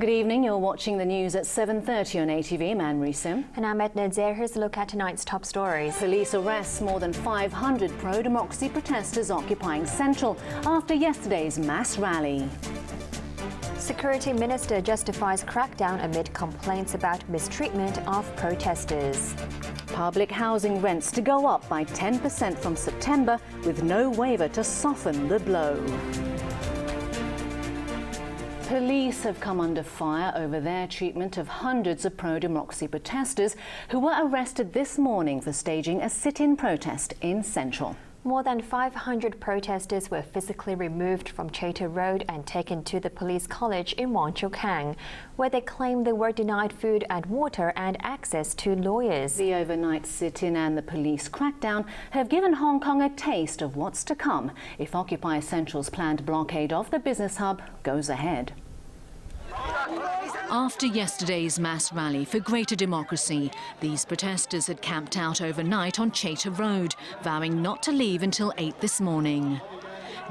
Good evening. You're watching the news at 7:30 on ATV. I'm Risim. And I'm Edna Zair. Here's a look at tonight's top stories. Police arrests more than 500 pro-democracy protesters occupying Central after yesterday's mass rally. Security Minister justifies crackdown amid complaints about mistreatment of protesters. Public housing rents to go up by 10% from September with no waiver to soften the blow. Police have come under fire over their treatment of hundreds of pro-democracy protesters who were arrested this morning for staging a sit-in protest in Central. More than 500 protesters were physically removed from Chater Road and taken to the police college in Wong Chuk Hang, where they claimed they were denied food and water and access to lawyers. The overnight sit-in and the police crackdown have given Hong Kong a taste of what's to come if Occupy Central's planned blockade of the business hub goes ahead. After yesterday's mass rally for greater democracy, these protesters had camped out overnight on Chater Road, vowing not to leave until 8 this morning.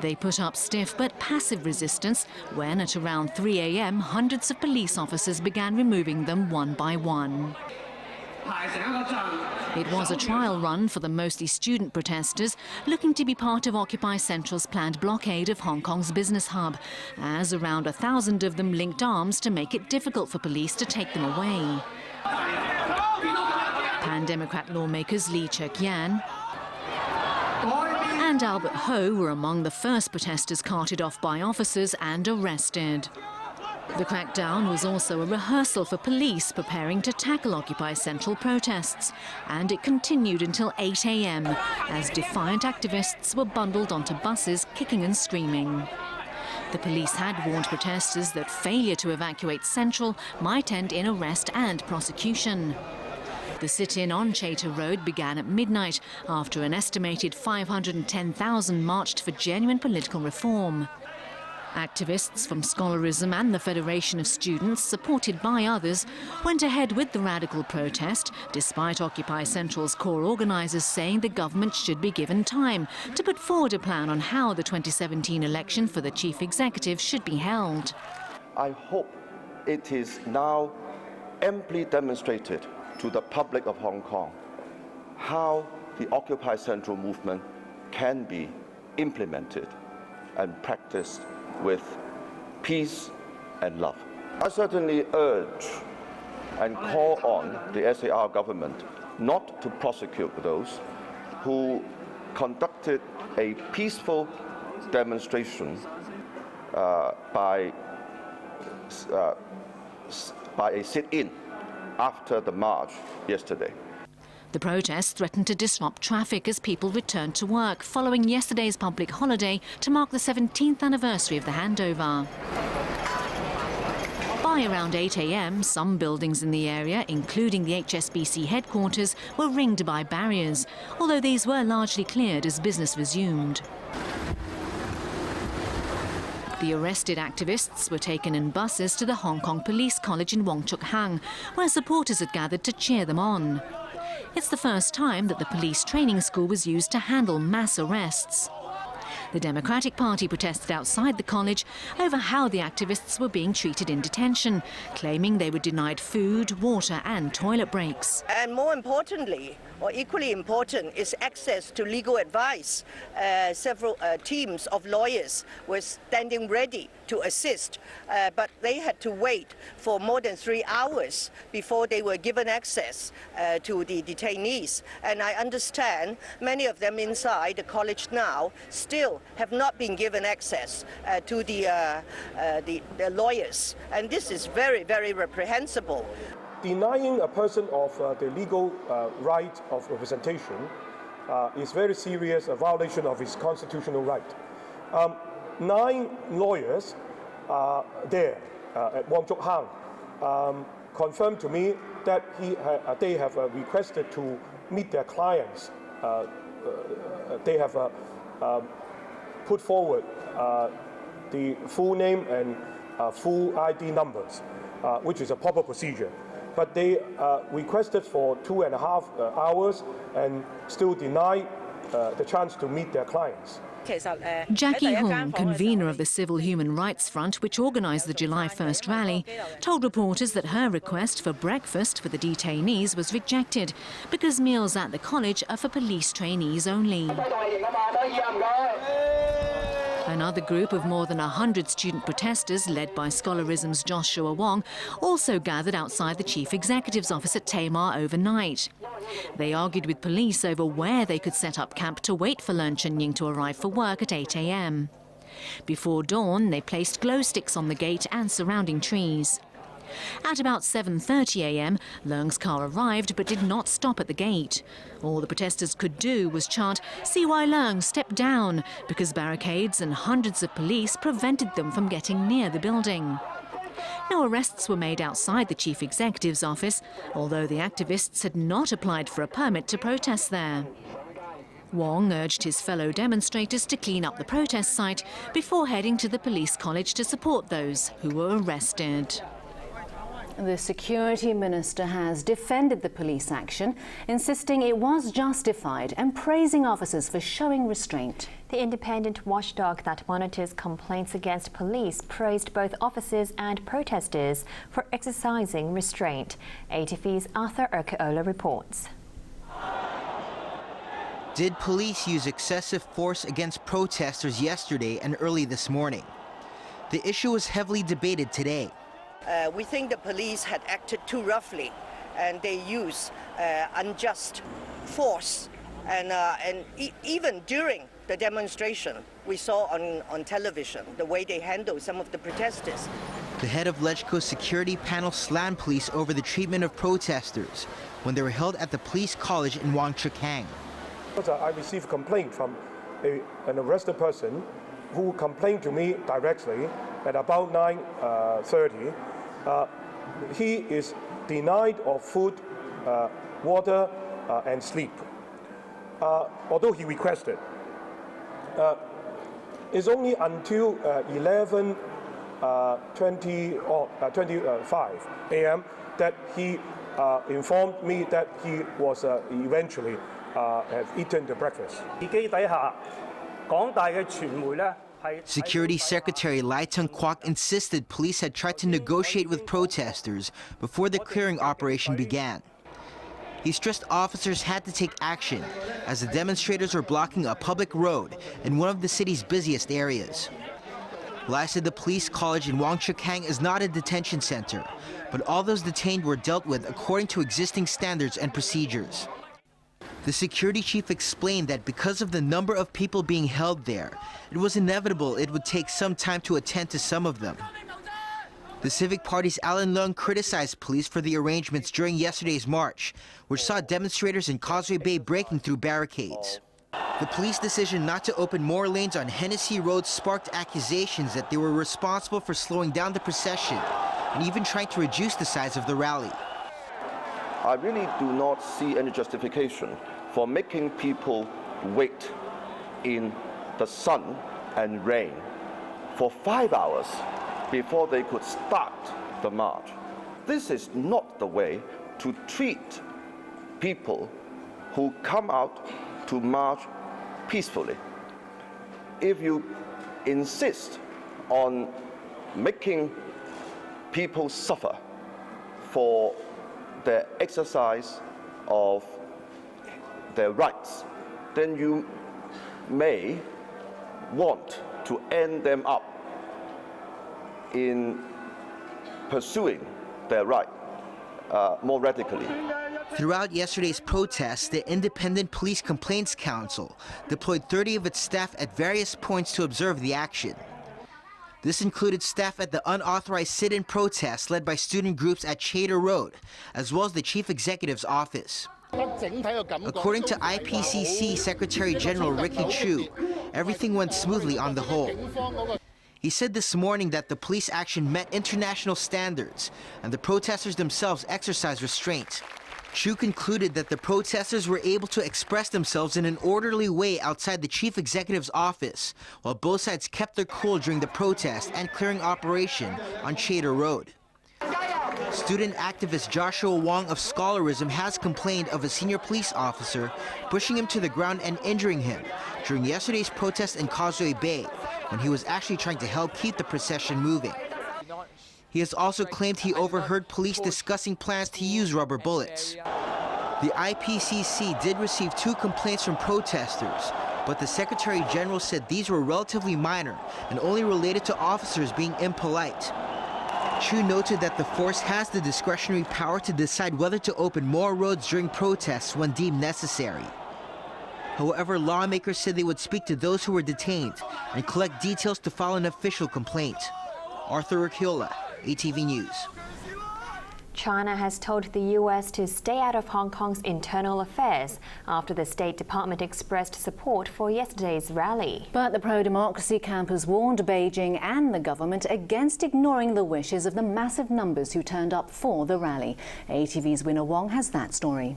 They put up stiff but passive resistance when, at around 3 a.m, hundreds of police officers began removing them one by one. It was a trial run for the mostly student protesters looking to be part of Occupy Central's planned blockade of Hong Kong's business hub, as around 1,000 of them linked arms to make it difficult for police to take them away. Pan-Democrat lawmakers Lee Cheuk-yan and Albert Ho were among the first protesters carted off by officers and arrested. The crackdown was also a rehearsal for police preparing to tackle Occupy Central protests, and it continued until 8 a.m. as defiant activists were bundled onto buses, kicking and screaming. The police had warned protesters that failure to evacuate Central might end in arrest and prosecution. The sit-in on Chater Road began at midnight after an estimated 510,000 marched for genuine political reform. Activists from Scholarism and the Federation of Students, supported by others, went ahead with the radical protest, despite Occupy Central's core organisers saying the government should be given time to put forward a plan on how the 2017 election for the chief executive should be held. I hope it is now amply demonstrated to the public of Hong Kong how the Occupy Central movement can be implemented and practiced with peace and love. I certainly urge and call on the SAR government not to prosecute those who conducted a peaceful demonstration by a sit-in after the march yesterday. The protests threatened to disrupt traffic as people returned to work following yesterday's public holiday to mark the 17th anniversary of the handover. By around 8 a.m, some buildings in the area, including the HSBC headquarters, were ringed by barriers, although these were largely cleared as business resumed. The arrested activists were taken in buses to the Hong Kong Police College in Wong Chuk Hang, where supporters had gathered to cheer them on. It's the first time that the police training school was used to handle mass arrests. The Democratic Party protested outside the college over how the activists were being treated in detention, claiming they were denied food, water and toilet breaks. And more importantly, or equally important, is access to legal advice. Several teams of lawyers were standing ready to assist, but they had to wait for more than 3 hours before they were given access to the detainees. And I understand many of them inside the college now still have not been given access to the lawyers. And this is very, very reprehensible. Denying a person of the legal right of representation is very serious, a violation of his constitutional right. 9 lawyers there at Wong Chuk Hang confirmed to me that they have requested to meet their clients. They have put forward the full name and full ID numbers, which is a proper procedure. But they requested for 2.5 hours and still denied the chance to meet their clients. Jackie Hung, convener of the Civil Human Rights Front, which organised the July 1st rally, told reporters that her request for breakfast for the detainees was rejected because meals at the college are for police trainees only. Another group of more than 100 student protesters, led by Scholarism's Joshua Wong, also gathered outside the chief executive's office at Tamar overnight. They argued with police over where they could set up camp to wait for Leung Chun-ying to arrive for work at 8 a.m. Before dawn, they placed glow sticks on the gate and surrounding trees. At about 7:30 a.m, Leung's car arrived but did not stop at the gate. All the protesters could do was chant, "CY Leung, step down," because barricades and hundreds of police prevented them from getting near the building. No arrests were made outside the chief executive's office, although the activists had not applied for a permit to protest there. Wong urged his fellow demonstrators to clean up the protest site before heading to the police college to support those who were arrested. The security minister has defended the police action, insisting it was justified and praising officers for showing restraint. The independent watchdog that monitors complaints against police praised both officers and protesters for exercising restraint. ATV's Arthur Urquiola reports. Did police use excessive force against protesters yesterday and early this morning? The issue was heavily debated today. We think the police had acted too roughly, and they used unjust force. And even during the demonstration, we saw on television the way they handled some of the protesters. The head of LegCo's security panel slammed police over the treatment of protesters when they were held at the police college in Wang Chukang. I received a complaint from an arrested person who complained to me directly at about 9:30. He is denied of food, water, and sleep, although he requested. It's only until 11:25 a.m. that he informed me that he was eventually have eaten the breakfast. Security Secretary Lai Tung-kwok insisted police had tried to negotiate with protesters before the clearing operation began. He stressed officers had to take action as the demonstrators were blocking a public road in one of the city's busiest areas. Lai said the police college in Wang Chukang is not a detention center, but all those detained were dealt with according to existing standards and procedures. The security chief explained that because of the number of people being held there, it was inevitable it would take some time to attend to some of them. The Civic Party's Alan Leung criticized police for the arrangements during yesterday's march, which saw demonstrators in Causeway Bay breaking through barricades. The police decision not to open more lanes on Hennessy Road sparked accusations that they were responsible for slowing down the procession and even trying to reduce the size of the rally. I really do not see any justification for making people wait in the sun and rain for 5 hours before they could start the march. This is not the way to treat people who come out to march peacefully. If you insist on making people suffer for the exercise of their rights, then you may want to end them up in pursuing their right more radically. Throughout yesterday's protests, the Independent Police Complaints Council deployed 30 of its staff at various points to observe the action. This included staff at the unauthorized sit-in protests led by student groups at Chater Road, as well as the Chief Executive's office. According to IPCC Secretary General Ricky Chu, everything went smoothly on the whole. He said this morning that the police action met international standards and the protesters themselves exercised restraint. Chu concluded that the protesters were able to express themselves in an orderly way outside the chief executive's office, while both sides kept their cool during the protest and clearing operation on Chater Road. Student activist Joshua Wong of Scholarism has complained of a senior police officer pushing him to the ground and injuring him during yesterday's protest in Causeway Bay when he was actually trying to help keep the procession moving. He has also claimed he overheard police discussing plans to use rubber bullets. The IPCC did receive 2 complaints from protesters, but the Secretary General said these were relatively minor and only related to officers being impolite. Chu noted that the force has the discretionary power to decide whether to open more roads during protests when deemed necessary. However, lawmakers said they would speak to those who were detained and collect details to file an official complaint. Arthur Urquiola, ATV News. China has told the U.S. to stay out of Hong Kong's internal affairs after the State Department expressed support for yesterday's rally. But the pro-democracy camp has warned Beijing and the government against ignoring the wishes of the massive numbers who turned up for the rally. ATV's Winner Wong has that story.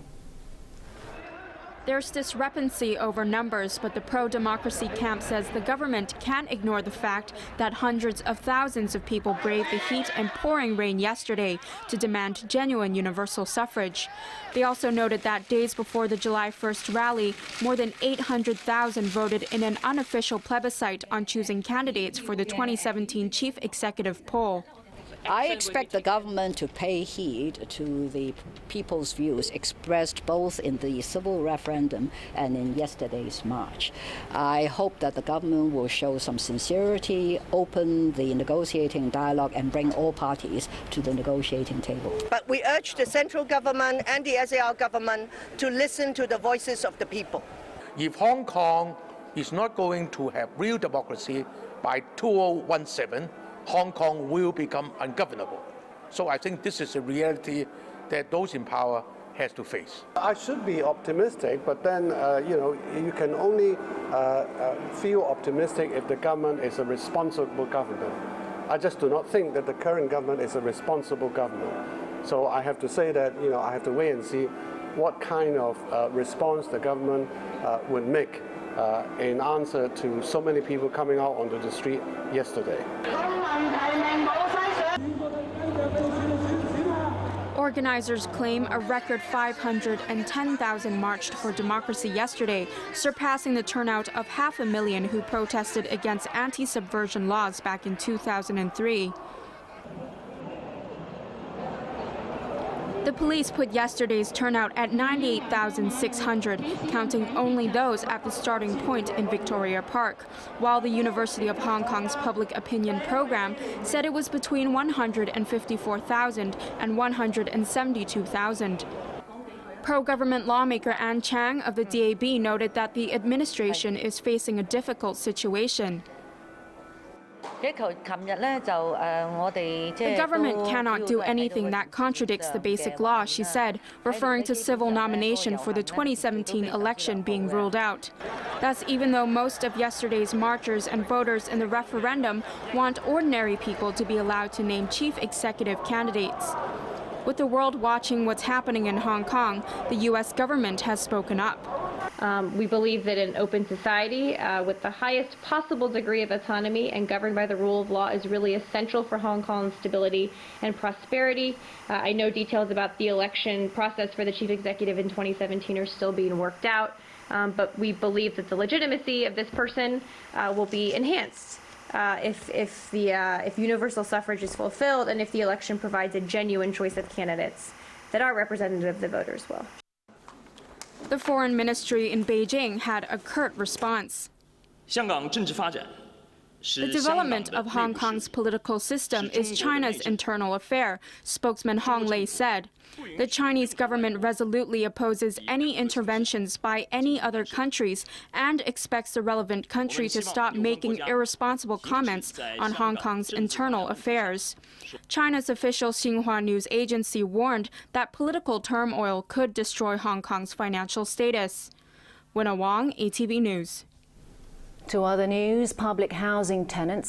There's discrepancy over numbers, but the pro-democracy camp says the government can't ignore the fact that hundreds of thousands of people braved the heat and pouring rain yesterday to demand genuine universal suffrage. They also noted that days before the July 1st rally, more than 800,000 voted in an unofficial plebiscite on choosing candidates for the 2017 chief executive poll. I expect the government to pay heed to the people's views expressed both in the civil referendum and in yesterday's march. I hope that the government will show some sincerity, open the negotiating dialogue, and bring all parties to the negotiating table. But we urge the central government and the SAR government to listen to the voices of the people. If Hong Kong is not going to have real democracy by 2017, Hong Kong will become ungovernable. So I think this is a reality that those in power has to face. I should be optimistic, but then, you can only feel optimistic if the government is a responsible government. I just do not think that the current government is a responsible government. So I have to say that, I have to wait and see what kind of response the government would make in answer to so many people coming out onto the street yesterday. Organizers claim a record 510,000 marched for democracy yesterday, surpassing the turnout of 500,000 who protested against anti-subversion laws back in 2003. The police put yesterday's turnout at 98,600, counting only those at the starting point in Victoria Park, while the University of Hong Kong's public opinion program said it was between 154,000 and 172,000. Pro-government lawmaker Ann Chang of the DAB noted that the administration is facing a difficult situation. The government cannot do anything that contradicts the basic law, she said, referring to civil nomination for the 2017 election being ruled out. That's even though most of yesterday's marchers and voters in the referendum want ordinary people to be allowed to name chief executive candidates. With the world watching what's happening in Hong Kong, the U.S. government has spoken up. We believe that an open society with the highest possible degree of autonomy and governed by the rule of law is really essential for Hong Kong's stability and prosperity. I know details about the election process for the chief executive in 2017 are still being worked out, but we believe that the legitimacy of this person will be enhanced if universal suffrage is fulfilled and if the election provides a genuine choice of candidates that are representative of the voters well. The foreign ministry in Beijing had a curt response. The development of Hong Kong's political system is China's internal affair, spokesman Hong Lei said. The Chinese government resolutely opposes any interventions by any other countries and expects the relevant country to stop making irresponsible comments on Hong Kong's internal affairs. China's official Xinhua news agency warned that political turmoil could destroy Hong Kong's financial status. Winner Wong, ATV News. To other news, public housing tenants